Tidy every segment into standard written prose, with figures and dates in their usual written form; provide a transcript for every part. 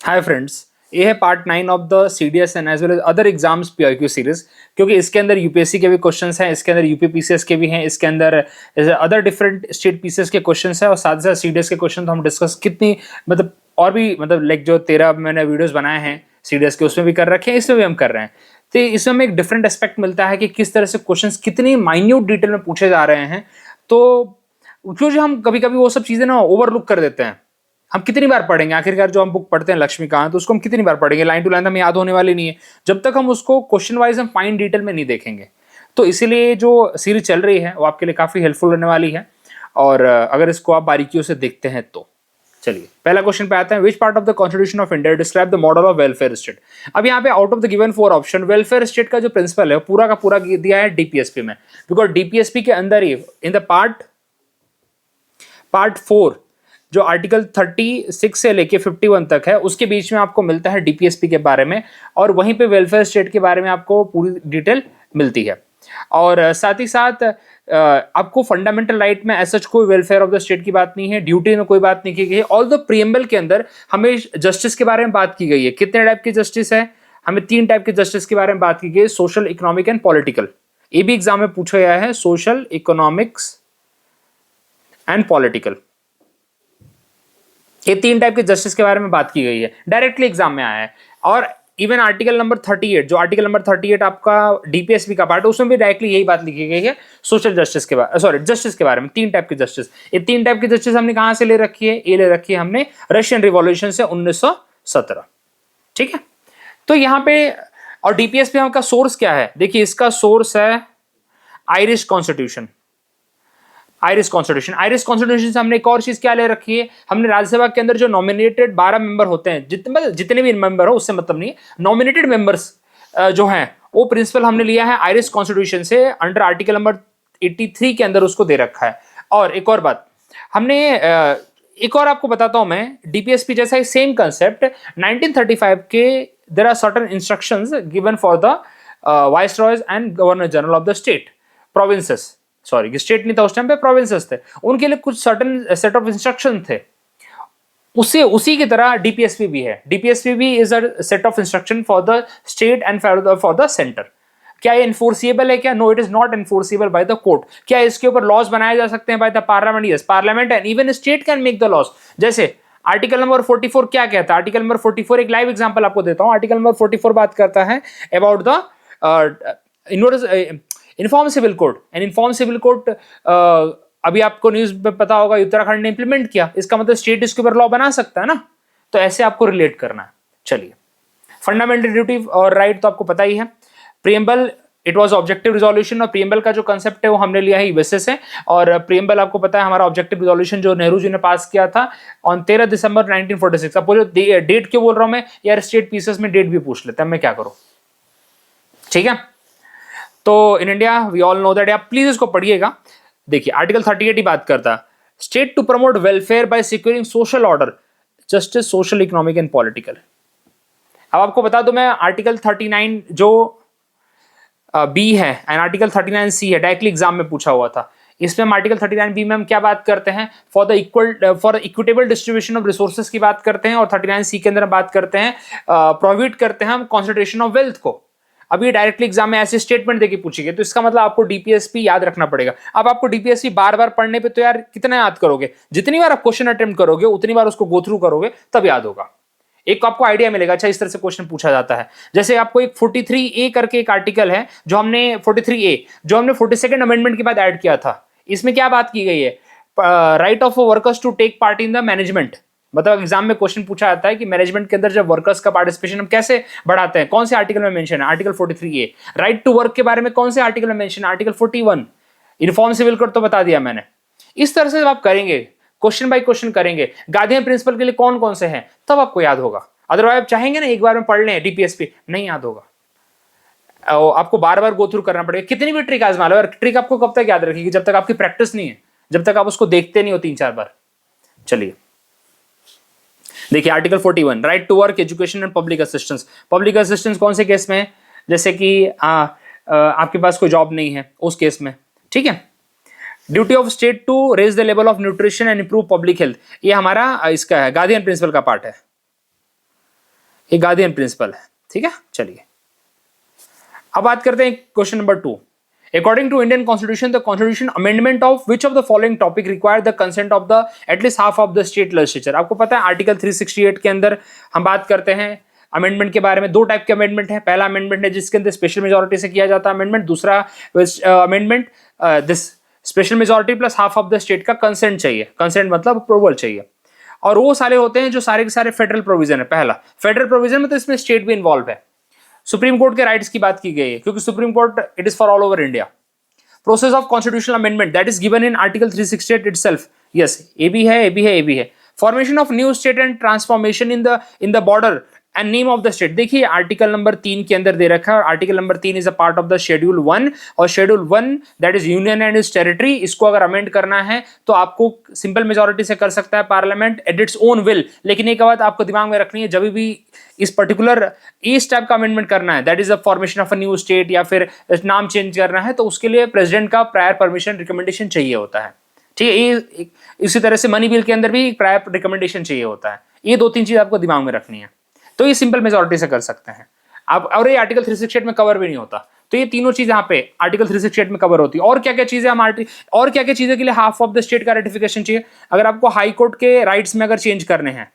हाय friends, ये है part 9 of the CDS and as well as other exams PIQ series. क्योंकि इसके अंदर यूपीएससी के भी क्वेश्चंस हैं, इसके अंदर यूपीपीसीएस के भी हैं, इसके अंदर अदर डिफरेंट स्टेट पीसीएस के क्वेश्चंस हैं और साथ ही साथ CDS के क्वेश्चन तो हम डिस्कस कितनी मतलब और भी मतलब लाइक जो 13 मैंने वीडियोस बनाए हैं CDS के उसमें भी कर रखे हैं, इसमें भी हम कर रहे हैं। तो इसमें हमें एक डिफरेंट एस्पेक्ट मिलता है कि किस तरह से क्वेश्चंस कितनी माइन्यूट डिटेल में पूछे जा रहे हैं। तो क्योंकि हम कभी कभी वो सब चीजें ना ओवरलुक कर देते हैं। हम कितनी बार पढ़ेंगे आखिरकार जो हम बुक पढ़ते हैं लक्ष्मीकांत, तो उसको हम कितनी बार पढ़ेंगे, लाइन टू लाइन हमें याद होने वाली नहीं है जब तक हम उसको क्वेश्चन वाइज हम फाइन डिटेल में नहीं देखेंगे। तो इसीलिए जो सीरीज चल रही है वो आपके लिए काफी हेल्पफुल होने वाली है और अगर इसको आप बारीकियों से देखते हैं तो। चलिए पहला क्वेश्चन पे आते हैं। Which part of the constitution of India describe the model of welfare state. अब यहाँ पे out of the given 4 option welfare state का जो प्रिंसिपल है पूरा का पूरा दिया है डीपीएसपी में। बिकॉज डीपीएसपी के अंदर ही इन द पार्ट 4 जो आर्टिकल 36 से लेके 51 तक है उसके बीच में आपको मिलता है डीपीएसपी के बारे में और वहीं पे वेलफेयर स्टेट के बारे में आपको पूरी डिटेल मिलती है। और साथ ही साथ आपको फंडामेंटल राइट में ऐसा कोई वेलफेयर ऑफ द स्टेट की बात नहीं है, ड्यूटी में कोई बात नहीं की गई है। ऑल द प्रीएम्बल के अंदर हमें जस्टिस के बारे में बात की गई है। कितने टाइप के जस्टिस है? हमें 3 टाइप के जस्टिस के बारे में बात की गई है, सोशल, इकोनॉमिक एंड पॉलिटिकल। ये भी एग्जाम में पूछा गया है, सोशल, इकोनॉमिक्स एंड पॉलिटिकल। ये 3 टाइप के जस्टिस के बारे में बात की गई है, डायरेक्टली एग्जाम में आया है। और इवन आर्टिकल नंबर 38 जो आर्टिकल नंबर 38 आपका डीपीएसपी का पार्ट है उसमें भी डायरेक्टली यही बात लिखी गई है सोशल जस्टिस के बारे, सॉरी जस्टिस के बारे में। 3 टाइप के जस्टिस, ये 3 टाइप की जस्टिस हमने कहां से ले रखी है? ये ले रखी है हमने रशियन रिवॉल्यूशन से 1917। ठीक है, तो यहाँ पे और डीपीएसपी का सोर्स क्या है? देखिए इसका सोर्स है आयरिश कॉन्स्टिट्यूशन। आयरिश कॉन्स्टिट्यूशन से हमने एक और चीज क्या ले रखी है? हमने राज्यसभा के अंदर जो नॉमिनेटेड 12 मेंबर होते हैं, जितने भी मेंबर हो उससे मतलब नहीं, नॉमिनेटेड मेंबर्स जो हैं वो प्रिंसिपल हमने लिया है आयरिश कॉन्स्टिट्यूशन से अंडर आर्टिकल नंबर 83 के अंदर उसको दे रखा है। और एक और बात हमने एक और आपको बताता हूं मैं, डीपीएसपी जैसा ही सेम कंसेप्ट 1935 के there are certain instructions given for the viceroys and governor general of the state provinces, sorry state नहीं था उस टाइम पे, प्रोविंसेस थे, उनके लिए कुछ सर्टेन सेट ऑफ इंस्ट्रक्शन थे। उसी की तरह डीपीएसपी भी है। डीपीएसपी भी is a set of instruction for the state and for the centre. क्या ये इन्फोर्सिएबल है क्या? No, it is not enforceable by the court. क्या इसके ऊपर लॉज बनाए जा सकते हैं by the parliament? Yes, parliament and even state can make the laws. जैसे आर्टिकल नंबर 44 क्या कहता है? आर्टिकल नंबर 44 एक लाइव एग्जांपल आपको देता हूं। आर्टिकल नंबर 44 बात करता है about the uniform civil code. And uniform civil code अभी आपको न्यूज में पता होगा उत्तराखंड ने इंप्लीमेंट किया, इसका मतलब स्टेट इसके ऊपर लॉ बना सकता है ना। तो ऐसे आपको रिलेट करना है। चलिए, फंडामेंटल ड्यूटी और राइट तो आपको पता ही है। Preamble it was objective resolution और प्रीएम्बल का जो कंसेप्ट है वो हमने लिया है यूएसए से। और प्रीएम्बल आपको पता है हमारा ऑब्जेक्टिव रिजोल्यूशन जो नेहरू जी ने पास किया था ऑन 13 दिसंबर 1946। अब जो डेट क्यों बोल रहा हूं मैं यार, स्टेट पीसेस में डेट भी पूछ लेते हैं, मैं क्या करूं। ठीक है, तो in India we all know that, आप प्लीज इसको पढ़िएगा। देखिए आर्टिकल 38 ही बात करता है, state to promote welfare by securing social order, justice, social, economic and political. अब आपको बता दो मैं, आर्टिकल 39 जो बी है एंड आर्टिकल 39 सी है, डायरेक्टली एग्जाम में पूछा हुआ था। इसमें हम आर्टिकल 39 बी में हम क्या बात करते हैं? For equitable distribution of resources की बात करते हैं। और 39 सी के अंदर हम बात करते हैं प्रोहिबिट करते हैं हम कॉन्सेंट्रेशन ऑफ वेल्थ को। अब ये डायरेक्टली एग्जाम में ऐसे स्टेटमेंट देके पूछेगी, तो इसका मतलब आपको डीपीएसपी याद रखना पड़ेगा। अब आपको डीपीएसपी बार बार पढ़ने पे तो यार कितना याद करोगे? जितनी बार आप क्वेश्चन अटेम्प्ट करोगे उतनी बार उसको गो थ्रू करोगे तब याद होगा। एक आपको आइडिया मिलेगा, अच्छा इस तरह से क्वेश्चन पूछा जाता है। जैसे आपको एक 43A करके एक आर्टिकल है जो हमने 43A जो हमने 42nd अमेंडमेंट के बाद ऐड किया था। इसमें क्या बात की गई है? Right of workers to take part in the management. मतलब एग्जाम में क्वेश्चन पूछा जाता है कि मैनेजमेंट के अंदर जब वर्कर्स का पार्टिसिपेशन हम कैसे बढ़ाते हैं, कौन से आर्टिकल में मेंशन है? Article 43A। Right to work के बारे में कौन से आर्टिकल में मेंशन है? आर्टिकल 41। इन्फॉर्म सिविल कोड तो बता दिया मैंने। इस तरह से जब आप करेंगे, क्वेश्चन बाय क्वेश्चन करेंगे, गार्डियन प्रिंसिपल के लिए कौन कौन से हैं, तब आपको याद होगा। अदरवाइज आप चाहेंगे ना एक बार में पढ़ लें डीपीएसपी, नहीं याद होगा, आपको बार बार गो थ्रू करना पड़ेगा। कितनी भी ट्रिक आजमा लो, ट्रिक आपको कब तक याद रखेगी? जब तक आपकी प्रैक्टिस नहीं है, जब तक आप उसको देखते नहीं हो 3-4 बार। चलिए देखिए article 41 right to work, education and public assistance. Public assistance कौन से केस में? जैसे कि आपके पास कोई जॉब नहीं है उस केस में। ठीक है, duty of state to raise the level of nutrition and improve public health, ये हमारा इसका है, गार्डियन प्रिंसिपल का पार्ट है। ये गार्डियन प्रिंसिपल है, ठीक है। चलिए अब बात करते हैं question number 2। According to Indian Constitution, the Constitution amendment of which of the following topic require the consent of the at least half of the state legislature? आपको पता है आर्टिकल 368 के अंदर हम बात करते हैं अमेंडमेंट के बारे में। दो टाइप के अमेंडमेंट है। पहला अमेंडमेंट है जिसके अंदर स्पेशल मेजोरिटी से किया जाता है अमेंडमेंट। दूसरा amendment this special majority plus half of the state का कंसेंट चाहिए। कंसेंट मतलब अप्रूवल चाहिए। और वो सारे होते हैं जो सारे के सारे फेडरल प्रोविजन है। पहला फेडरल प्रोविजन में तो इसमें स्टेट भी इन्वॉल्व है। सुप्रीम कोर्ट के राइट्स की बात की गई है क्योंकि supreme court it is for all over India. Process of constitutional amendment that is given in article 368 itself. Yes, ये भी है, ये भी है, ये भी है। Formation of new state and transformation in the border and name of the state. देखिए आर्टिकल नंबर 3 के अंदर दे रखा है और article number 3 is a part of the schedule 1 और schedule 1 that is union and it's territory. इसको अगर amend करना है तो आपको सिंपल मेजोरिटी से कर सकता है parliament at its own will. लेकिन एक बात आपको दिमाग में रखनी है, जब भी इस पर्टिकुलर इस टाइप का अमेंडमेंट करना है that is a formation of a new state या फिर नाम चेंज करना है तो उसके लिए प्रेसिडेंट का प्रायर परमिशन रिकमेंडेशन चाहिए होता है, ठीक है। इसी तरह से मनी बिल के अंदर भी प्रायर रिकमेंडेशन चाहिए होता है। ये 2-3 चीज आपको दिमाग में रखनी है। तो ये सिंपल मेजोरिटी से कर सकते हैं आप। और ये आर्टिकल 368 में कवर भी नहीं होता। तो ये तीनों चीज यहाँ पे आर्टिकल 368 में कवर होती है। और क्या क्या चीजें हम और क्या क्या चीजें के लिए हाफ ऑफ द स्टेट का रेटिफिकेशन चाहिए? अगर आपको हाई कोर्ट के राइट्स में अगर चेंज करने हैं,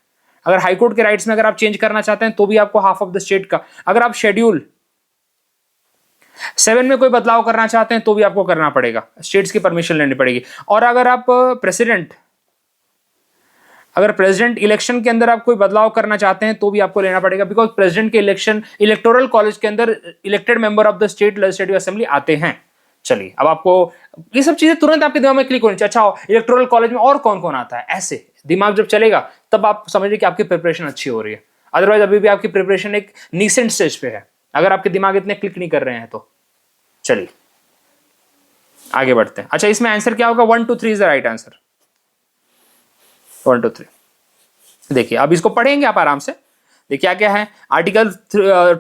अगर हाई कोर्ट के राइट्स में अगर आप चेंज करना चाहते हैं तो भी आपको हाफ ऑफ द स्टेट का। अगर आप शेड्यूल 7 में कोई बदलाव करना चाहते हैं तो भी आपको करना पड़ेगा, स्टेट्स की परमिशन लेनी पड़ेगी। और अगर आप प्रेसिडेंट इलेक्शन के अंदर आप कोई बदलाव करना चाहते हैं तो भी आपको लेना पड़ेगा, बिकॉज प्रेसिडेंट के इलेक्शन इलेक्टोरल कॉलेज के अंदर elected member of the state legislative assembly आते हैं। चलिए अब आपको ये सब चीजें तुरंत आपके दिमाग में क्लिक होनी चाहिए। अच्छा इलेक्टोरल कॉलेज में और कौन कौन आता है, ऐसे दिमाग जब चलेगा तब आप समझिए कि आपकी प्रिपरेशन अच्छी हो रही है। अदरवाइज अभी भी आपकी प्रिपरेशन एक नीसेंट स्टेज पे है, अगर आपके दिमाग इतने क्लिक नहीं कर रहे हैं तो। चलिए आगे बढ़ते हैं। अच्छा इसमें आंसर क्या होगा? 1 2 3 इज द राइट आंसर। 1 2 3 देखिए अब इसको पढ़ेंगे आप आराम से। देखिए क्या है आर्टिकल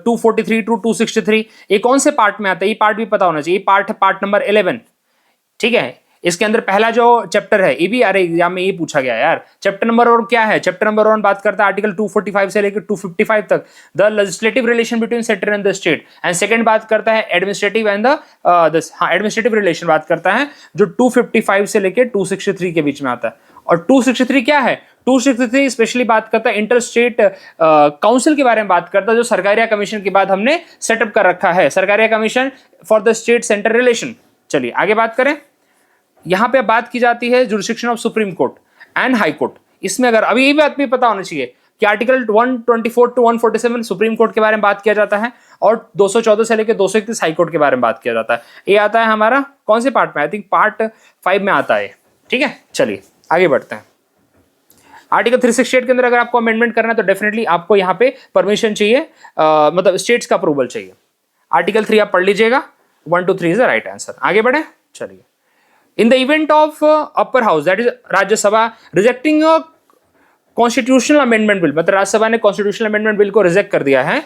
243 टू 263 ये कौन से पार्ट में आता है? ये पार्ट भी पता होना चाहिए। पार्ट है पार्ट नंबर 11, ठीक है। इसके अंदर पहला जो चैप्टर है ये भी अरे एग्जाम में ये पूछा गया यार। चैप्टर नंबर 1 क्या है? चैप्टर नंबर 1 बात करता है आर्टिकल 245 से लेकर 255 तक the legislative relation between centre and the state. And second बात करता है administrative and the administrative relation बात करता है जो 255 से लेकर 263 के बीच में आता है। और 263 क्या है? 263 स्पेशली बात करता है इंटर स्टेट काउंसिल के बारे में बात करता है जो सरकारिया कमीशन के बाद हमने सेटअप कर रखा है, Sarkaria commission for the state centre relation. चलिए आगे बात करें। यहां पे बात की जाती है jurisdiction of supreme court and high court. इसमें अगर अभी ये बात भी पता होना चाहिए कि आर्टिकल 124 टू 147 सुप्रीम कोर्ट के बारे में बात किया जाता है और 214 से लेकर 231 हाई कोर्ट के बारे में बात किया जाता है। ये आता है हमारा कौन से पार्ट में? आई थिंक पार्ट 5 में आता है, ठीक है। चलिए आगे बढ़ते हैं। आर्टिकल 368 के अंदर अगर आपको अमेंडमेंट करना है तो डेफिनेटली आपको यहाँ पे परमिशन चाहिए, मतलब स्टेट्स का अप्रूवल चाहिए। आर्टिकल 3 आप पढ़ लीजिएगा। 1 2 3 इज द राइट आंसर। आगे बढ़े। चलिए in the event of upper house that is Rajya Sabha rejecting constitutional amendment bill, मतलब राज्यसभा ने कॉन्स्टिट्यूशनल अमेंडमेंट बिल को रिजेक्ट कर दिया है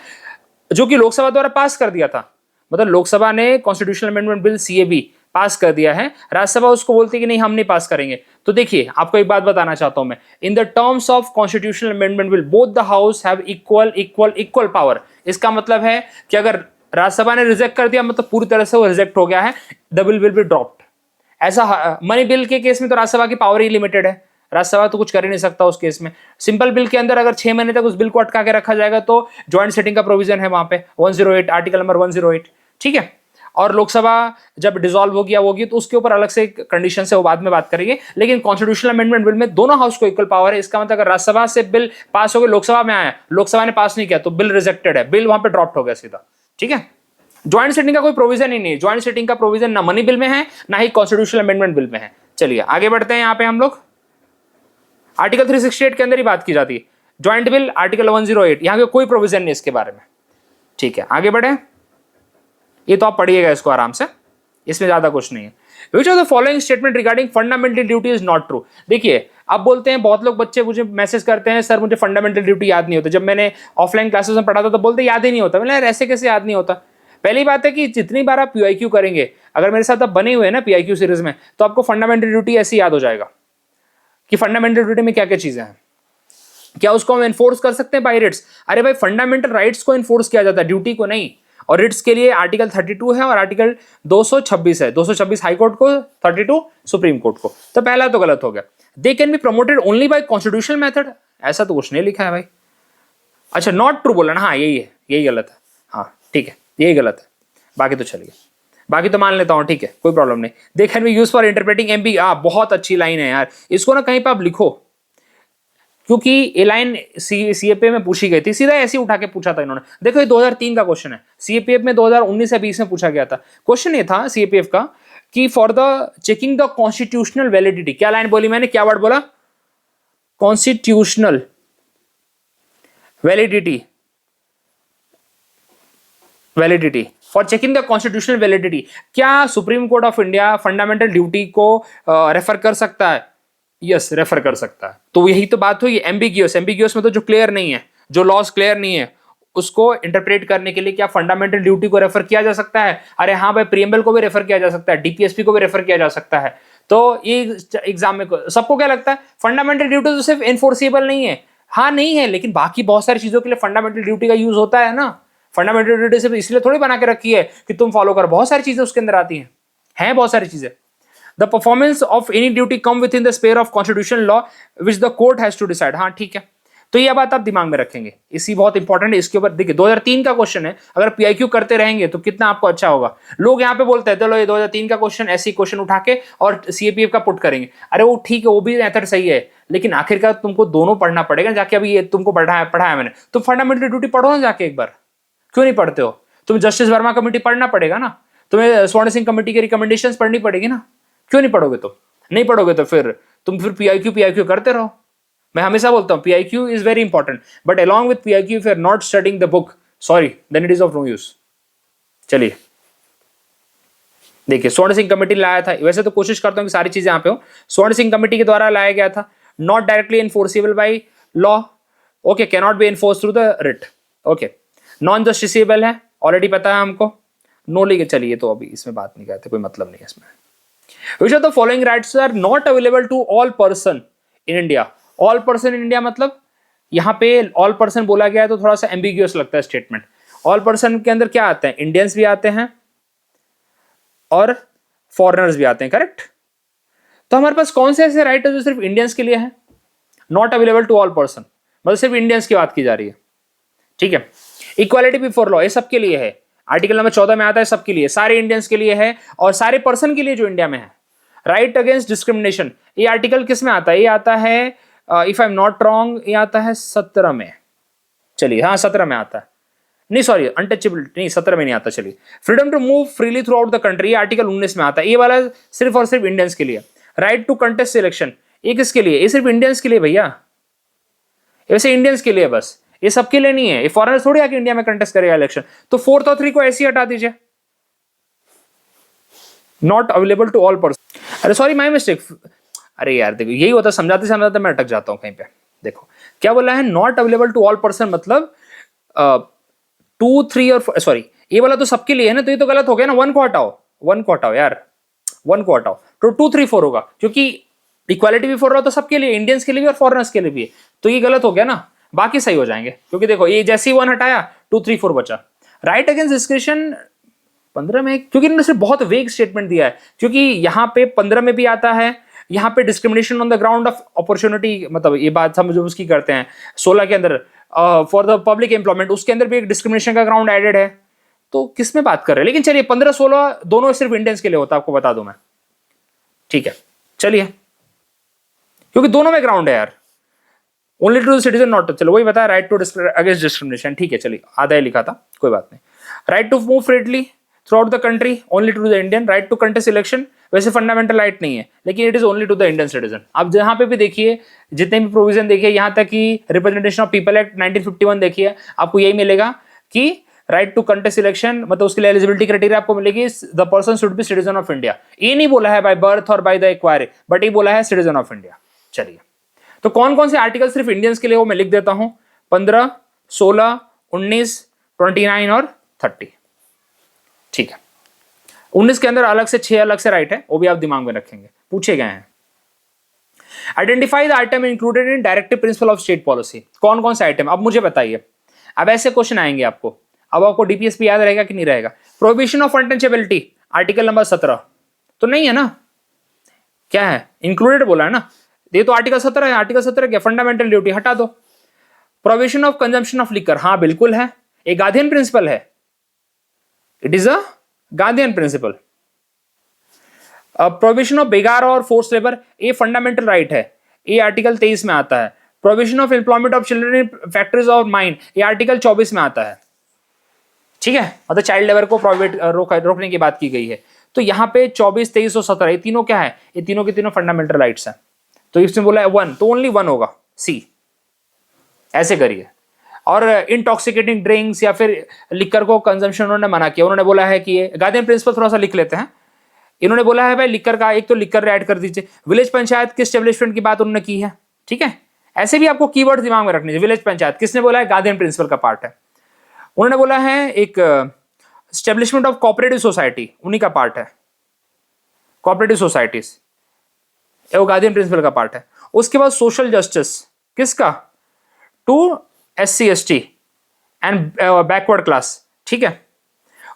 जो कि लोकसभा द्वारा पास कर दिया था। मतलब लोकसभा ने कॉन्स्टिट्यूशनल अमेंडमेंट बिल CAB पास कर दिया है, राज्यसभा उसको बोलती है कि नहीं हम नहीं पास करेंगे। तो देखिए आपको एक बात बताना चाहता हूं मैं, in the terms of constitutional amendment bill both the house have equal power. इसका मतलब है कि अगर राज्यसभा ने रिजेक्ट कर दिया मतलब पूरी तरह से वो रिजेक्ट हो गया है, the bill will be dropped. ऐसा मनी बिल के केस में तो राज्यसभा की पावर ही लिमिटेड है, राज्यसभा तो कुछ कर ही नहीं सकता उस केस में। सिंपल बिल के अंदर अगर 6 महीने तक उस बिल को अटका के रखा जाएगा तो ज्वाइंट सेटिंग का प्रोविजन है वहां पे 108, आर्टिकल नंबर 108, ठीक है। और लोकसभा जब डिसॉल्व होगी तो उसके ऊपर अलग से कंडीशन से वो बाद में बात करेंगे। लेकिन कॉन्स्टिट्यूशनल अमेंडमेंट बिल में दोनों हाउस को इक्वल पावर है। इसका मतलब अगर राज्यसभा से बिल पास हो गया, लोकसभा में आया, लोकसभा ने पास नहीं किया तो बिल रिजेक्टेड है, बिल वहां पे ड्रॉप हो गया सीधा, ठीक है। ज्वाइंट सेटिंग का कोई प्रोविजन ही नहीं, ज्वाइंट सेटिंग का प्रोविजन ना मनी बिल में है ना ही कॉन्स्टिट्यूशनल अमेंडमेंट बिल में है। चलिए आगे बढ़ते हैं। यहाँ पे हम लोग आर्टिकल 368 के अंदर ही बात की जाती है। ज्वाइंट बिल आर्टिकल 108, यहाँ पे कोई प्रोविजन नहीं इसके बारे में, ठीक है। आगे बढ़े। ये तो आप पढ़िएगा इसको आराम से, इसमें ज्यादा कुछ नहीं है। विच of the following statement regarding fundamental duty is not true. देखिए अब बोलते हैं बहुत लोग बच्चे मुझे मैसेज करते हैं सर मुझे फंडामेंटल ड्यूटी याद नहीं होता। जब मैंने ऑफलाइन क्लासेस में पढ़ा था तो बोलते याद ही नहीं होता। मैंने ऐसे कैसे याद नहीं होता? पहली बात है कि जितनी बार आप PIQ करेंगे, अगर मेरे साथ आप बने हुए हैं ना PIQ सीरीज में, तो आपको फंडामेंटल ड्यूटी ऐसी याद हो जाएगा कि फंडामेंटल ड्यूटी में क्या क्या चीजें हैं। क्या उसको हम एनफोर्स कर सकते हैं बाय रिट्स? अरे भाई फंडामेंटल राइट्स को एनफोर्स किया जाता है, ड्यूटी को नहीं। और रिट्स के लिए आर्टिकल 32 है और आर्टिकल 226 है, 226 हाई कोर्ट को, 32 सुप्रीम कोर्ट को। तो पहला तो गलत हो गया। They can be promoted only by constitutional method, ऐसा तो कुछ नहीं लिखा है भाई। अच्छा नॉट ट्रू बोला ना, हाँ यही है, यही गलत है, हाँ ठीक है यही गलत है, बाकी तो चलिए, बाकी तो मान लेता हूँ, ठीक है कोई प्रॉब्लम नहीं। They can be use for interpreting MP, बहुत अच्छी लाइन है यार, इसको ना कहीं पर आप लिखो, क्योंकि ये लाइन सीएपीएफ में पूछी गई थी, सीधा ऐसे ही उठा के पूछा था इन्होंने। देखो ये 2003 का क्वेश्चन है, सीएपीएफ में 2019 या 20 में पूछा गया था। क्वेश्चन ये था सीएपीएफ का कि for the checking the constitutional validity, क्या लाइन बोली मैंने, क्या वर्ड बोला, constitutional validity, validity for checking the constitutional validity, क्या supreme court of India fundamental duty को रेफर कर सकता है? यस रेफर कर सकता है। तो यही तो बात हुई, एम्बिगियस, एम्बिगियस में तो जो क्लियर नहीं है, जो लॉज क्लियर नहीं है, उसको इंटरप्रेट करने के लिए क्या फंडामेंटल ड्यूटी को रेफर किया जा सकता है? अरे हाँ भाई, प्रीएम्बल को भी रेफर किया जा सकता है, डीपीएसपी को भी रेफर किया जा सकता है। तो ये एग्जाम में सबको क्या लगता है, फंडामेंटल ड्यूटी तो सिर्फ एनफोर्सेबल नहीं है, हाँ नहीं है, लेकिन बाकी बहुत सारी चीजों के लिए फंडामेंटल ड्यूटी का यूज होता है ना। फंडामेंटल ड्यूटी सिर्फ इसलिए थोड़ी बना के रखी है कि तुम फॉलो कर, बहुत सारी चीजें उसके अंदर आती हैं बहुत सारी चीजें। The performance of any duty come within the sphere of constitutional law which the court has to decide। हाँ ठीक है, तो ये बात आप दिमाग में रखेंगे, इसी बहुत इंपॉर्टेंट है। इसके ऊपर देखिए 2003 का क्वेश्चन है, अगर पीआईक्यू करते रहेंगे तो कितना आपको अच्छा होगा। लोग यहाँ पे बोलते हैं चलो ये 2003 का क्वेश्चन, ऐसे क्वेश्चन उठा के और सीएपीएफ का पुट करेंगे। अरे वो ठीक है, वो भी मेथड सही है, लेकिन आखिरकार तुमको दोनों पढ़ना पड़ेगा जाके। अभी ये तुमको पढ़ाया मैंने, तुम फंडामेंटल ड्यूटी पढ़ो ना जाके एक बार, क्यों नहीं पढ़ते हो? तुम्हें जस्टिस वर्मा कमेटी पढ़ना पड़ेगा ना, तुम्हें स्वर्ण सिंह कमेटी की रिकमेंडेशंस पढ़नी पड़ेगी ना, क्यों नहीं पढ़ोगे? तो नहीं पढ़ोगे तो फिर तुम फिर पीआईक्यू करते रहो। मैं हमेशा बोलता हूं PIQ is very important, but along with PIQ if you are not studying the book, sorry then it is of no use. चलिए देखिए, स्वर्ण सिंह कमेटी लाया था, वैसे तो कोशिश करता हूं कि सारी चीजें यहां पे हो। स्वर्ण सिंह कमेटी के द्वारा लाया गया था, not directly enforceable by law, okay, can not be enforce through the writ, okay, non justiciable है, ऑलरेडी पता है हमको, नो लेके चलिए, तो अभी इसमें बात नहीं करते, कोई मतलब नहीं है इसमें। Which of the following rights are not available to all person in India? All person in India मतलब यहाँ पे all person बोला गया है तो थोड़ा सा ambiguous लगता है स्टेटमेंट। All person के अंदर क्या आते हैं? इंडियंस भी आते हैं और फॉरेनर्स भी आते हैं, करेक्ट? तो हमारे पास कौन से ऐसे राइट है जो सिर्फ इंडियंस के लिए है? Not available to all person, मतलब सिर्फ इंडियंस की बात की जा रही है, ठीक है। इक्वालिटी बिफोर लॉ, ये सबके लिए है, आर्टिकल नंबर 14 में आता है, सबके लिए, सारे इंडियंस के लिए है और सारे पर्सन के लिए जो इंडिया में है। राइट अगेंस्ट डिस्क्रिमिनेशन, ये आर्टिकल किस में आता है? ये आता है if I am not wrong, ये आता है 17 में, चलिए हाँ 17 में आता है, नहीं सॉरी अनटचेबिलिटी नहीं, 17 में नहीं आता। चलिए, freedom to move freely throughout the country, ये आर्टिकल 19 में आता है, ये वाला सिर्फ और सिर्फ इंडियंस के लिए। राइट टू कंटेस्ट इलेक्शन, ये किसके लिए? ये सिर्फ इंडियंस के लिए भैया, वैसे इंडियंस के लिए बस, ये सबके लिए नहीं है, ये फॉरेनर थोड़ी आके इंडिया में कंटेस्ट करेगा इलेक्शन। तो 4th और 3 को ऐसे ही हटा दीजिए, not available to all person. अरे सॉरी माय मिस्टेक, अरे यार देखो यही होता, समझाते समझाते मैं अटक जाता हूं कहीं पे। देखो क्या बोला है, not available to all person, मतलब 2, 3 और सॉरी ये वाला तो सबके लिए है ना, तो ये तो गलत हो गया ना, 1 को हटाओ, 1 को हटाओ यार, 1 को हटाओ, तो 2, 3, 4 होगा, क्योंकि इक्वालिटी बिफोर लॉ तो सबके लिए, इंडियंस के लिए भी और फॉरेनर्स के लिए भी है, तो ये गलत हो गया ना, बाकी सही हो जाएंगे। क्योंकि देखो ये जैसे ही 1 हटाया 2, 3, 4 बचा। राइट अगेंस्ट डिस्क्रिमिनेशन 15 में, क्योंकि इन्होंने सिर्फ बहुत वेग स्टेटमेंट दिया है, क्योंकि यहाँ पे 15 में भी आता है, यहाँ पे discrimination on the ground of opportunity, मतलब ये बात हम जो उसकी करते हैं 16 के अंदर फॉर द पब्लिक एम्प्लॉयमेंट, उसके अंदर भी एक डिस्क्रिमिनेशन का ग्राउंड एडेड है। तो किस में बात कर रहे हैं? लेकिन चलिए 15, 16 दोनों सिर्फ इंडियंस के लिए होता है, आपको बता दूं मैं, ठीक है चलिए, क्योंकि दोनों में ग्राउंड है यार, ओनली टू सिटीजन नॉट, चलो वही बताया, राइट टू अगेंस्ट डिस्क्रिमिनेशन, ठीक है चलिए, आधा ही लिखा था, कोई बात नहीं। Right to move freely throughout the country only to the Indian, right to contest election, वैसे फंडामेंटल राइट नहीं है, लेकिन it is only to the Indian citizen. आप जहां पे भी देखिए, जितने भी प्रोविजन देखिए, यहां तक कि रिप्रेजेंटेशन ऑफ पीपल एक्ट 1951 देखिए, आपको यही मिलेगा कि राइट टू कंटेस्ट इलेक्शन, मतलब उसके लिए एलिजिबिलिटी क्राइटेरिया आपको मिलेगी, the person should be citizen of India. ये नहीं बोला है बाय बर्थ और बाय द एक्वायरी, बट ये बोला है सिटीजन ऑफ इंडिया। चलिए, तो कौन कौन से आर्टिकल सिर्फ इंडियंस के लिए, वो मैं लिख देता हूं, 15, 16, 19, 29 और 30, ठीक है। 19 के अंदर अलग से 6 अलग से राइट है, वो भी आप दिमाग में रखेंगे, पूछे गए हैं। Identify the item included in directive principle of state policy. कौन कौन से आइटम, अब मुझे बताइए। अब ऐसे क्वेश्चन आएंगे आपको, अब आपको डीपीएसपी याद रहेगा कि नहीं रहेगा। Prohibition of untouchability article number 17 तो नहीं है ना, क्या है, इंक्लूडेड बोला है ना, ये तो आर्टिकल 17 है। आर्टिकल 17 क्या, फंडामेंटल ड्यूटी, हटा दो। Prohibition of consumption of liquor, हाँ बिल्कुल है, एक गार्डियन प्रिंसिपल है, it is a guardian principal. Prohibition of begar और फोर्स लेबर, ये फंडामेंटल राइट है, ये आर्टिकल 23 में आता है। Prohibition of employment of children in factories और माइन, ये आर्टिकल 24 में आता है, ठीक है, मतलब चाइल्ड लेबर को प्रोहिबिट रोकने की बात की गई है। तो यहाँ पे 24, 23 और 17 ये तीनों क्या है, ये तीनों के तीनों फंडामेंटल राइट्स हैं। तो इसमें बोला है 1, तो ओनली 1 होगा, सी, ऐसे करिए। और इंटॉक्सिकेटिंग ड्रिंक्स या फिर लिकर को कंजम्पशन उन्होंने मना किया, उन्होंने बोला है कि ये गार्डियन प्रिंसिपल थोड़ा सा लिख लेते हैं। इन्होंने बोला है भाई लिकर का, एक तो लिकर ऐड कर दीजिए। विलेज पंचायत के एस्टेब्लिशमेंट की बात उन्होंने की है, ठीक है, ऐसे भी आपको कीवर्ड दिमाग में रखने चाहिए। विलेज पंचायत किसने बोला है, गार्डियन प्रिंसिपल का पार्ट है। उन्होंने बोला है एक एस्टेब्लिशमेंट ऑफ कोऑपरेटिव सोसाइटी, उन्हीं का पार्ट है, कोऑपरेटिव सोसाइटीज, वो गार्डियन प्रिंसिपल का पार्ट है। उसके बाद सोशल जस्टिस किसका, to SC ST and backward class, ठीक है।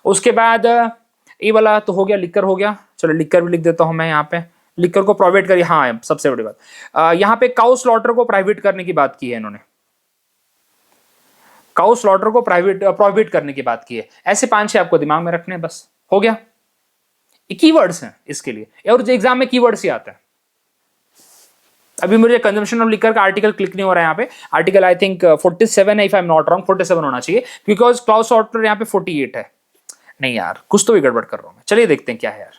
उसके बाद ये वाला तो हो गया, लिकर हो गया, चलो लिकर भी लिख देता हूं मैं यहाँ पे, लिकर को प्राइवेट करिए, हाँ सबसे बड़ी बात यहाँ पे काउ स्लॉटर को प्राइवेट करने की बात की है इन्होंने, काउ स्लॉटर को प्रोहिबिट करने की बात की है। ऐसे 5-6 आपको दिमाग में रखने हैं, बस हो गया। ये कीवर्ड्स हैं इसके लिए, और जो एग्जाम में कीवर्ड्स ही आता है। अभी मुझे कंजम्पशन ऑफ लिकर का आर्टिकल क्लिक नहीं हो रहा है यहाँ पे, आर्टिकल आई थिंक 47 है, if I am not wrong 47 होना चाहिए, बिकॉज क्लाउज सॉर्टर यहाँ पे 48 है। नहीं यार, कुछ तो भी गड़बड़ कर रहा हूँ मैं, चलिए देखते हैं क्या है यार,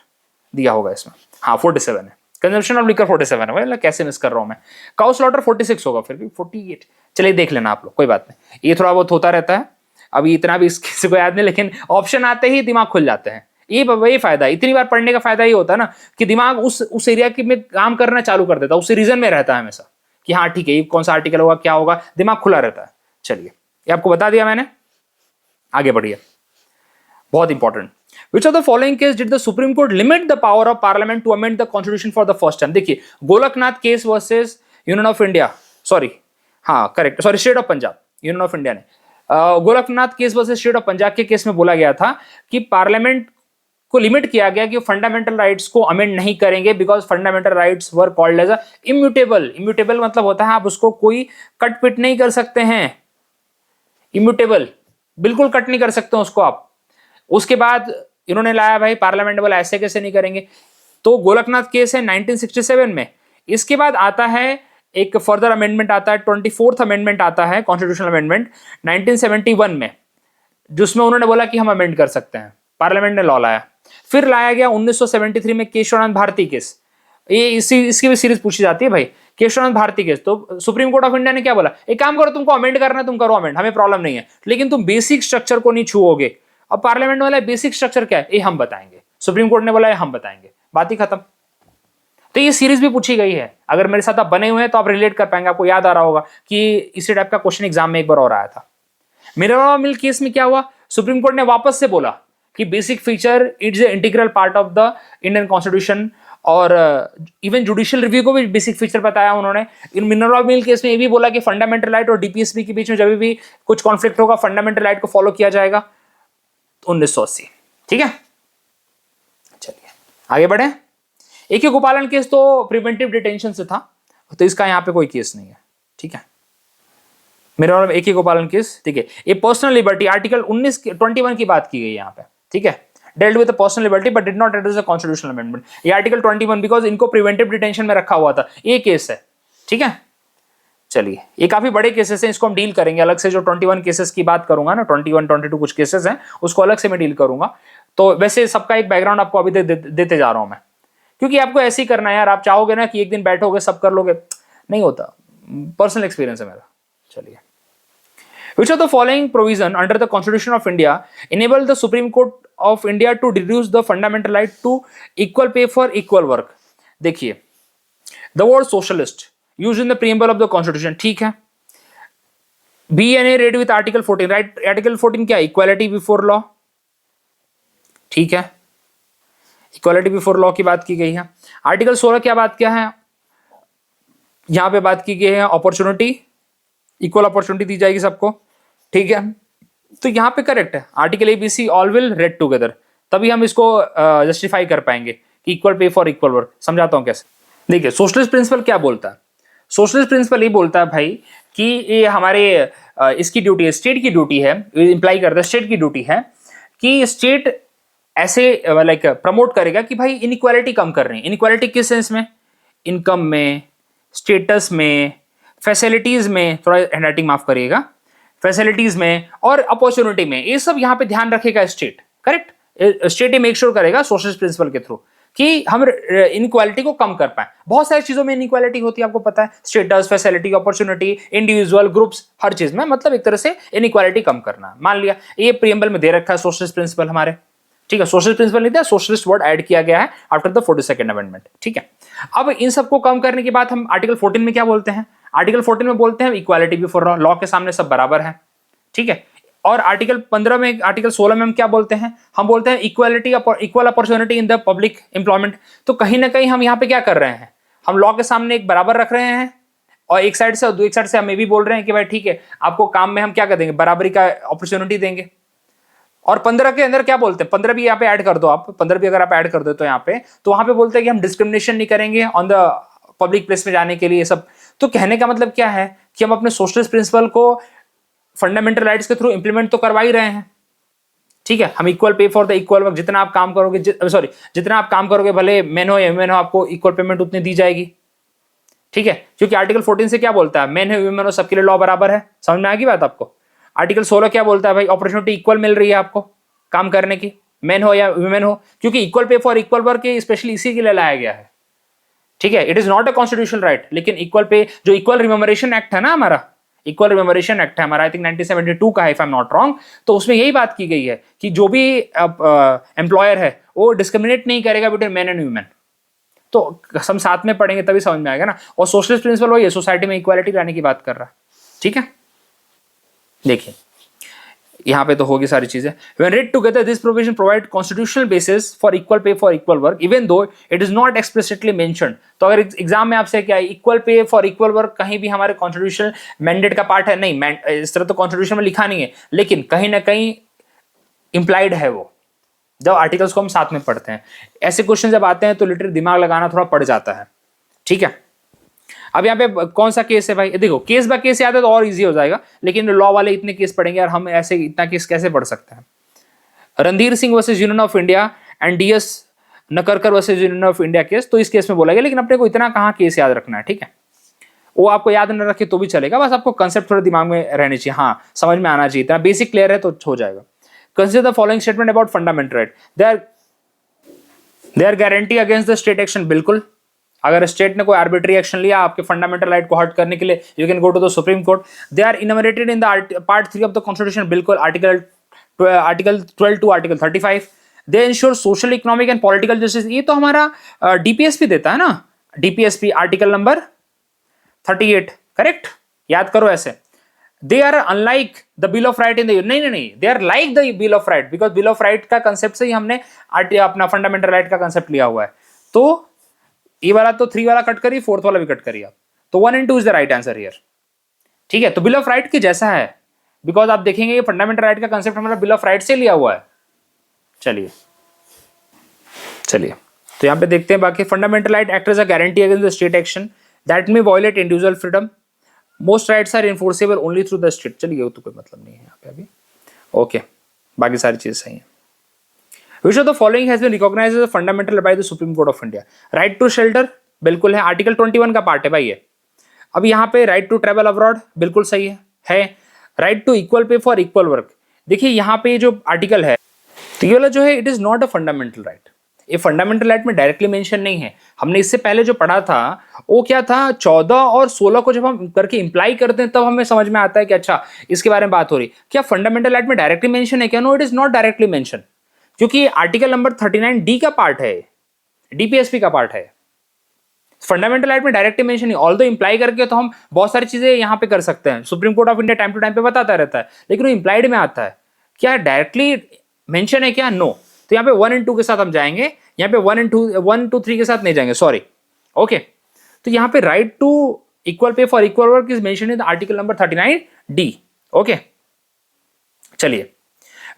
दिया होगा इसमें, हाँ 47 है, कंजम्पशन ऑफ लिकर 47 है, मतलब कैसे मिस कर रहा हूँ मैं। काउ स्लॉटर 46 होगा, फिर भी 48, चलिए देख लेना आप लोग, कोई बात नहीं, ये थोड़ा बहुत होता रहता है, अभी इतना भी किसी को याद नहीं, लेकिन ऑप्शन आते ही दिमाग खुल जाते हैं। ये फायदा है, इतनी बार पढ़ने का फायदा ये होता है ना कि दिमाग उस एरिया की में काम करना चालू कर देता है, उस रीजन में रहता है हमेशा कि हाँ ठीक है, ये कौन सा आर्टिकल होगा, क्या होगा, दिमाग खुला रहता है। चलिए ये आपको बता दिया मैंने, आगे बढ़िए, बहुत important. Which of the following case did the Supreme Court limit the power of Parliament to amend the Constitution for the first time? देखिए, Golaknath case versus union of India, sorry हाँ correct, sorry state of Punjab, union of India ने Golaknath case versus state of Punjab के case में बोला गया था कि parliament को लिमिट किया गया कि फंडामेंटल राइट्स को अमेंड नहीं करेंगे, because fundamental rights were called as a immutable. Immutable मतलब होता है आप उसको कोई कट पिट नहीं कर सकते हैं, इम्यूटेबल, बिल्कुल कट नहीं कर सकते उसको आप। उसके बाद इन्होंने लाया भाई पार्लियामेंट बोला ऐसे कैसे नहीं करेंगे, तो गोलकनाथ केस है 1967 में। इसके बाद आता है एक फर्दर अमेंडमेंट आता है, 24th अमेंडमेंट आता है, कॉन्स्टिट्यूशनल अमेंडमेंट 1971 में, जिसमें उन्होंने बोला कि हम अमेंड कर सकते हैं, पार्लियामेंट ने लॉ लाया। फिर लाया गया 1973 में केशवानंद भारती केस, ये इसकी भी सीरीज पूछी जाती है भाई, केशवानंद भारती केस। तो सुप्रीम कोर्ट ऑफ इंडिया ने क्या बोला, एक काम करो, तुमको अमेंड करना है तुम करो अमेंड, हमें प्रॉब्लम नहीं है, लेकिन तुम बेसिक स्ट्रक्चर को नहीं छुओगे। अब पार्लियामेंट वाला बेसिक स्ट्रक्चर क्या है, ये हम बताएंगे, सुप्रीम कोर्ट ने बोला है हम बताएंगे, बात ही खत्म। तो ये सीरीज भी पूछी गई है, अगर मेरे साथ आप बने हुए हैं तो आप रिलेट कर पाएंगे, आपको याद आ रहा होगा कि इसी टाइप का क्वेश्चन एग्जाम में एक बार और आया था। मिनरवा मिल केस में क्या हुआ, सुप्रीम कोर्ट ने वापस से बोला कि basic feature it's a integral part of the Indian constitution, और इवन जुडिशियल रिव्यू को भी बेसिक फीचर बताया उन्होंने। इन मिनरवा मिल केस में ये भी बोला कि फंडामेंटल राइट और डीपीएसपी के बीच में जब भी कुछ कॉन्फ्लिक्ट होगा फंडामेंटल राइट को फॉलो किया जाएगा। 1980, ठीक है, चलिए आगे बढ़े। AK गोपालन केस तो प्रिवेंटिव डिटेंशन से था, तो इसका यहाँ पे कोई केस नहीं है, ठीक है। मेरे और AK गोपालन केस, ठीक है, ये पर्सनल लिबर्टी आर्टिकल 21 की बात की गई यहाँ पे, ठीक है, dealt with personal liberty but did not address the constitutional amendment, ये आर्टिकल 21 बिकॉज इनको प्रिवेंटिव डिटेंशन में रखा हुआ था, ये केस है, ठीक है। चलिए ये काफी बड़े केसेस हैं, इसको हम डील करेंगे अलग से, जो 21 केसेस की बात करूंगा ना, 21 22 कुछ केसेस हैं, उसको अलग से मैं डील करूंगा। तो वैसे सबका एक बैकग्राउंड आपको अभी देते जा रहा हूं मैं, क्योंकि आपको ऐसे ही करना है यार, आप चाहोगे ना कि एक दिन बैठोगे सब कर लोगे, नहीं होता, पर्सनल एक्सपीरियंस है मेरा। चलिए, which of the following provision under the Constitution of India enable the Supreme Court of India to deduce the fundamental right to equal pay for equal work? देखिए, the word socialist used in the preamble of the Constitution, ठीक है, BNA read with Article 14, right? Article 14 क्या, equality before law, ठीक है, equality before law की बात की गई है। आर्टिकल 16 क्या बात क्या है, यहाँ पे बात की गई है अपॉर्चुनिटी, इक्वल अपॉर्चुनिटी दी जाएगी सबको, ठीक है। तो यहाँ पे करेक्ट है, article ABC all will read together, तभी हम इसको जस्टिफाई कर पाएंगे कि equal pay for equal work. समझाता हूँ कैसे। देखिए सोशलिस्ट प्रिंसिपल क्या बोलता है, सोशलिस्ट प्रिंसिपल ये बोलता है भाई कि ये हमारे इसकी ड्यूटी है, स्टेट की ड्यूटी है, इंप्लाई करता है स्टेट की ड्यूटी है कि स्टेट ऐसे लाइक प्रमोट करेगा कि भाई इनइक्वालिटी कम कर रहे हैं। इनइक्वालिटी किस सेंस में, इनकम में, स्टेटस में, फैसिलिटीज में, थोड़ा हैंडराइटिंग माफ करिएगा, फैसिलिटीज में और अपॉर्चुनिटी में, ये सब यहां पे ध्यान रखेगा स्टेट। करेक्ट, स्टेट ये मेक श्योर करेगा सोशलिस्ट प्रिंसिपल के थ्रू कि हम इनइक्वालिटी को कम कर पाए। बहुत सारी चीजों में इनइक्वालिटी होती है, आपको पता है, status, facility, opportunity, individual, groups, हर चीज में, मतलब एक तरह से इनइक्वालिटी कम करना। मान लिया ये प्रीएम्बल में दे रखा है सोशलिस्ट प्रिंसिपल हमारे, ठीक है, सोशलिस्ट प्रिंसिपल नहीं था, सोशलिस्ट वर्ड ऐड किया गया है आफ्टर द 42nd अमेंडमेंट, ठीक है। अब इन सबको कम करने के बाद हम आर्टिकल 14 में क्या बोलते हैं, आर्टिकल 14 में बोलते हैं इक्वालिटी बिफोर लॉ, लॉ के सामने सब बराबर है, ठीक है। और आर्टिकल 15 में, आर्टिकल 16 में हम क्या बोलते हैं, हम बोलते हैं equality, equal opportunity in the public employment. तो कहीं ना कहीं हम यहाँ पे क्या कर रहे हैं, हम लॉ के सामने एक बराबर रख रहे हैं, और एक साइड से हम ये भी बोल रहे हैं कि भाई ठीक है, आपको काम में हम क्या कर देंगे, बराबरी का अपॉर्चुनिटी देंगे। और 15 के अंदर क्या बोलते हैं, 15 भी यहाँ पे ऐड कर दो आप, 15 भी अगर आप ऐड कर दो तो यहाँ पे, तो वहां पे बोलते हैं कि हम डिस्क्रिमिनेशन नहीं करेंगे ऑन द पब्लिक प्लेस में जाने के लिए सब। तो कहने का मतलब क्या है कि हम अपने सोशलिस्ट प्रिंसिपल को फंडामेंटल राइट्स के थ्रू इंप्लीमेंट तो करवा ही रहे हैं, ठीक है। हम equal pay for the equal work, जितना आप काम करोगे, जितना आप काम करोगे, भले मेन हो या वुमेन हो, आपको इक्वल पेमेंट उतनी दी जाएगी, ठीक है। क्योंकि आर्टिकल 14 से क्या बोलता है, मेन है वुमेन हो, सबके लिए लॉ बराबर है। समझ में आ गई बात आपको। आर्टिकल 16 क्या बोलता है, भाई अपॉर्चुनिटी इक्वल मिल रही है आपको काम करने की, मेन हो या वुमेन हो, क्योंकि equal pay for equal work specially इसी के लिए लाया गया है, ठीक है। It is not a constitutional right, लेकिन इक्वल पे, जो इक्वल रिमेमोरेशन एक्ट है ना हमारा, इक्वल रिमेमोरेशन एक्ट है हमारा, आई थिंक 1972 का है if I am not wrong, तो उसमें यही बात की गई है कि जो भी एम्प्लॉयर है वो डिस्क्रिमिनेट नहीं करेगा बिटवीन मेन एंड वुमेन। तो हम साथ में पढ़ेंगे तभी समझ में आएगा ना। और सोशलिस्ट प्रिंसिपल वही है, सोसाइटी में इक्वालिटी लाने की बात कर रहा है, ठीक है। देखिए यहाँ पे तो होगी सारी चीजें। When read together, this provision provide constitutional basis for equal pay for equal work, even though it is not explicitly mentioned। तो अगर एग्जाम में आपसे क्या है, equal pay for equal work कहीं भी हमारे कॉन्स्टिट्यूशनल मैंडेट का पार्ट है नहीं, इस तरह तो कॉन्स्टिट्यूशन में लिखा नहीं है, लेकिन कहीं ना कहीं इंप्लाइड है वो, जब आर्टिकल्स को हम साथ में पढ़ते हैं। ऐसे क्वेश्चन जब आते हैं तो लिटरली दिमाग लगाना थोड़ा पड़ जाता है, ठीक है। अब यहाँ पे कौन सा केस है भाई, देखो केस बाय केस याद है तो और इजी हो जाएगा, लेकिन लॉ वाले इतने केस पढ़ेंगे और हम ऐसे इतना केस कैसे पढ़ सकते हैं। Randhir Singh versus union of India and DS Nakara versus union of India case, तो इस केस में बोला गया, लेकिन अपने को इतना कहाँ केस याद रखना है, ठीक है। वो आपको याद न रखे तो भी चलेगा, बस आपको कंसेप्ट थोड़ा दिमाग में रहनी चाहिए, हाँ समझ में आना चाहिए, इतना बेसिक क्लियर है तो हो जाएगा। Consider the following statement about fundamental right, they are guarantee against the state action. बिल्कुल, अगर स्टेट ने कोई आर्बिट्री एक्शन लिया आपके फंडामेंटल राइट को हर्ट करने के लिए, you can go to the supreme court. They are enumerated in the part 3 of the constitution. बिल्कुल, article 12 to article 35। They ensure social, economic and political justice. ये तो हमारा DPSP देता है ना, DPSP आर्टिकल नंबर 38, करेक्ट, याद करो ऐसे। They are unlike the bill of right in the, नहीं, they are like the bill of right, because bill of right का कंसेप्ट से ही हमने अपना फंडामेंटल राइट का कंसेप्ट लिया हुआ है। तो ये वाला तो 3 वाला कट करिए, 4th वाला भी कट करिए आप, तो 1 and 2 is the right answer here, ठीक है। तो बिल ऑफ राइट के जैसा है, बिकॉज आप देखेंगे ये फंडामेंटल राइट का कंसेप्ट हमारा बिल ऑफ राइट से लिया हुआ है। चलिए तो यहाँ पे देखते हैं बाकी। Fundamental right act as a guarantee against the state action that may violate individual freedom, most rights are enforceable only through the state. चलिए वो तो कोई मतलब नहीं है यहाँ पे अभी, ओके, बाकी सारी चीजें सही है। Which of the following has been recognized as a fundamental by the Supreme Court of India? Right to shelter बिल्कुल है, आर्टिकल 21 का पार्ट है भाई ये। अब यहाँ पे राइट टू ट्रेवल अब्रॉड बिल्कुल सही है। Right to equal pay for equal work, देखिए यहाँ पे जो आर्टिकल है, तो ये वाला जो है it is not a fundamental right. ये फंडामेंटल राइट में डायरेक्टली मेंशन नहीं है। हमने इससे पहले जो पढ़ा था वो क्या था, 14 और 16 को जब हम करके इंप्लाई करते हैं तब हमें समझ में आता है कि अच्छा इसके बारे में बात हो रही। क्या फंडामेंटल राइट में डायरेक्टली मेंशन है क्या? No, it is not directly mention, क्योंकि आर्टिकल नंबर 39D का पार्ट है, DPSP का पार्ट है। फंडामेंटल राइट में डायरेक्टली मेंशन नहीं, ऑल्दो इंप्लाई करके तो हम बहुत सारी चीजें यहां पे कर सकते हैं, supreme court of India time to time पे बताता रहता है, लेकिन वो इंप्लाइड में आता है। क्या डायरेक्टली मेंशन है क्या? नो। तो यहाँ पे 1 and 2 के साथ हम जाएंगे, यहाँ पे 1 and 2, 1 to 3 के साथ नहीं जाएंगे, सॉरी, ओके। तो यहाँ पे right to equal pay for equal work is mention in the article number 39D. Okay, चलिए,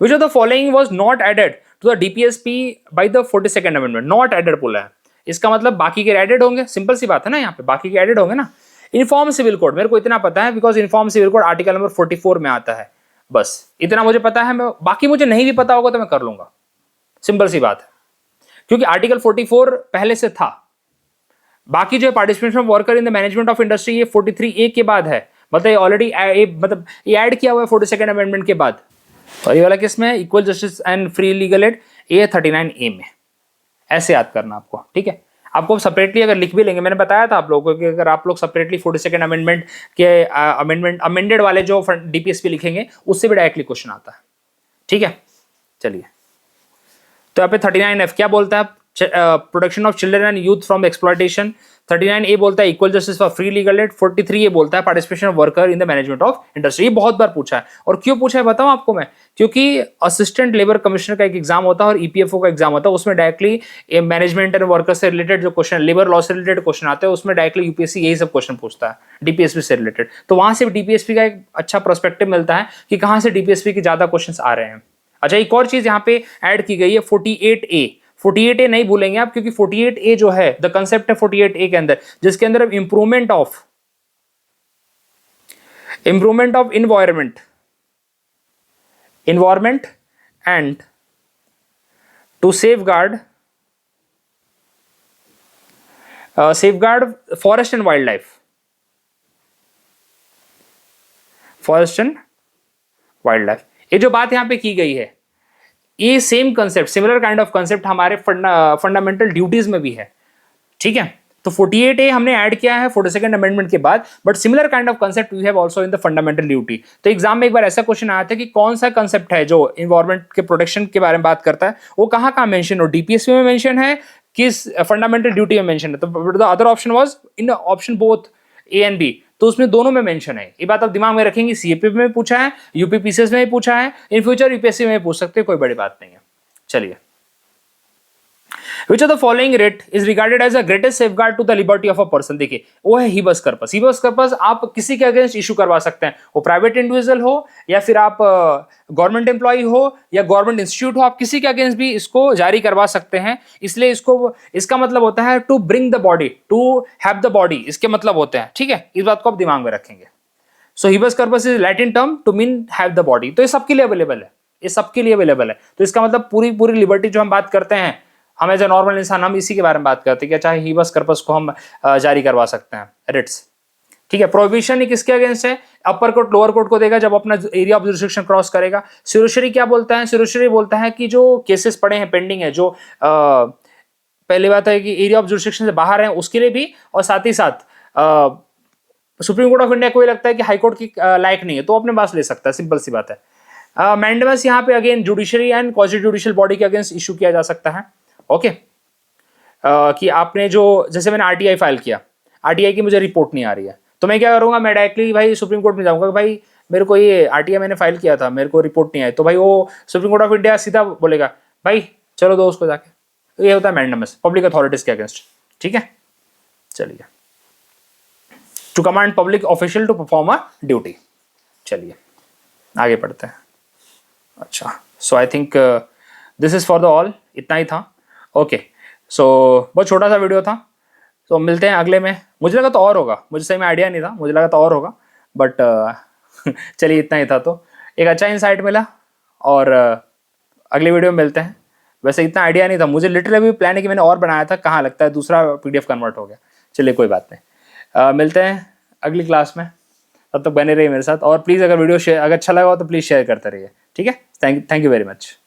which of the following was not added to the DPSP by the 42nd amendment. Not added बोला है, इसका मतलब बाकी के added होंगे. Simple सी बात है ना, यहाँ पे बाकी के एडेड होंगे ना. इन्फॉर्म सिविल कोड, मेरे को इतना पता है because uniform civil code article number 44 में आता है. बस इतना मुझे पता है. मैं बाकी मुझे नहीं भी पता होगा तो मैं कर लूंगा. सिंपल सी बात है, क्योंकि आर्टिकल 44 पहले से था. बाकी जो participation of worker in the management of industry ये 43A के बाद है. मतलब ये ऑलरेडी मतलब ये ऐड किया हुआ है 42nd अमेंडमेंट के बाद. और ये वाला किस में है? Equal justice and free legal aid, ये 39A में. ऐसे याद करना आपको, ठीक है. आपको सेपरेटली अगर लिख भी लेंगे, मैंने बताया था आप लोगों को कि अगर आप लोग सेपरेटली 42nd अमेंडमेंट के अमेंडेड वाले जो डीपीएसपी लिखेंगे उससे भी डायरेक्टली क्वेश्चन आता है. ठीक है, चलिए. तो यहाँ पे 39F क्या बोलता है? Protection of children and youth from exploitation. 39A बोलता है equal justice for free legal aid. 43A बोलता है participation of worker in the management of industry. ये बहुत बार पूछा है. और क्यों पूछा है बताऊं आपको मैं? क्योंकि असिस्टेंट लेबर कमिश्नर का एक एग्जाम होता है और ईपीएफओ का एग्जाम होता है. उसमें डायरेक्टली मैनेजमेंट एंड वर्कर से रिलेटेड जो क्वेश्चन, लेबर लॉ से रिलेटेड क्वेश्चन आते हैं, उसमें डायरेक्टली यूपीएससी यही सब क्वेश्चन पूछता है डीपीएसपी से रिलेटेड. तो वहां से डीपीएसपी का एक अच्छा पर्सपेक्टिव मिलता है कि कहां से डीपीएसपी के ज्यादा क्वेश्चन आ रहे हैं. अच्छा, एक और चीज यहाँ पे ऐड की गई है 48A. 48A नहीं भूलेंगे आप, क्योंकि 48A जो है द कंसेप्ट है 48A के अंदर, जिसके अंदर improvement of environment and to safeguard forest and wildlife. ये जो बात यहां पे की गई है, ये same concept, similar kind of concept हमारे फंडामेंटल ड्यूटीज में भी है. ठीक है, तो 48A हमने ऐड किया है 42nd अमेंडमेंट के बाद, but similar kind of concept we have also in the fundamental duty. तो एग्जाम में एक बार ऐसा क्वेश्चन आया था कि कौन सा कंसेप्ट है जो इन्वायरमेंट के प्रोटेक्शन के बारे में बात करता है, वो कहां कहां मेंशन हो, डीपीएसपी में मेंशन है, किस फंडामेंटल ड्यूटी में मेंशन है. तो the other option was in option both A and B. तो उसमें दोनों में मेंशन है. ये बात आप दिमाग में रखेंगे. सीएपी में पूछा है, यूपीपीसीएस में भी पूछा है, इन फ्यूचर यूपीएससी में पूछ सकते हैं, कोई बड़ी बात नहीं है. चलिए, Which of the following writ is regarded as the greatest safeguard to the liberty of a person? देखिए, वो है हिबस कर्पस. हिबस कर्पस आप किसी के अगेंस्ट इशू करवा सकते हैं, वो प्राइवेट इंडिविजुअल हो या फिर आप गवर्नमेंट एम्प्लॉय हो या गवर्नमेंट इंस्टीट्यूट हो, आप किसी के अगेंस्ट भी इसको जारी करवा सकते हैं. इसलिए इसका मतलब होता है to bring the body, to have the body, इसके मतलब होते हैं. ठीक है, इस बात को आप दिमाग में रखेंगे. So habeas corpus is Latin term to mean have the body. तो ये सबके लिए अवेलेबल है, ये सबके लिए अवेलेबल है. तो इसका मतलब पूरी लिबर्टी जो हम बात करते हैं, हम एज ए नॉर्मल इंसान हम इसी के बारे में बात करते हैं कि चाहे हिबस कर्पस को हम जारी करवा सकते हैं, रिट्स. ठीक है, प्रोहिबिशन ही किसके अगेंस्ट है? अपर कोर्ट लोअर कोर्ट को देगा जब अपना एरिया ऑफ जुरिसडिक्शन क्रॉस करेगा. स्यूरिशरी क्या बोलता है? स्यूरिशरी बोलता है कि जो केसेस पड़े हैं, पेंडिंग है, जो पहली बात है कि एरिया ऑफ जुरिसडिक्शन से बाहर है, उसके लिए भी, और साथ ही साथ सुप्रीम कोर्ट ऑफ इंडिया को लगता है कि हाई कोर्ट की लायक नहीं है तो अपने पास ले सकता है. सिंपल सी बात है. मैंडेमस यहाँ पे again judiciary and quasi judicial body के अगेंस्ट इशू किया जा सकता है. ओके, कि आपने जो, जैसे मैंने आरटीआई फाइल किया, आरटीआई की मुझे रिपोर्ट नहीं आ रही है, तो मैं क्या करूंगा? मैं डायरेक्टली भाई सुप्रीम कोर्ट में जाऊंगा कि भाई मेरे को ये आरटीआई मैंने फाइल किया था, मेरे को रिपोर्ट नहीं आई. तो भाई वो सुप्रीम कोर्ट ऑफ इंडिया सीधा बोलेगा भाई चलो दो उसको जाके. तो ये होता है मैंडेमस, पब्लिक अथॉरिटीज के अगेंस्ट. ठीक है, चलिए. To command public official to perform a duty. चलिए आगे पढ़ते हैं. अच्छा, so I think this is for the all. इतना ही था. ओके, सो बहुत छोटा सा वीडियो था. तो मिलते हैं अगले में. मुझे लगा तो और होगा, मुझे सही में आइडिया नहीं था, मुझे लगा तो और होगा, बट चलिए इतना ही था. तो एक अच्छा इंसाइट मिला, और अगले वीडियो में मिलते हैं. वैसे इतना आइडिया नहीं था मुझे, लिटरली अभी प्लान है कि मैंने और बनाया था, कहाँ लगता है दूसरा पीडीएफ कन्वर्ट हो गया. चलिए कोई बात नहीं. मिलते हैं अगली क्लास में. तब तक बने रहिए मेरे साथ, और प्लीज़ अगर वीडियो शेयर, अगर अच्छा लगा हो तो प्लीज़ शेयर करते रहिए. ठीक है, थैंक यू वेरी मच.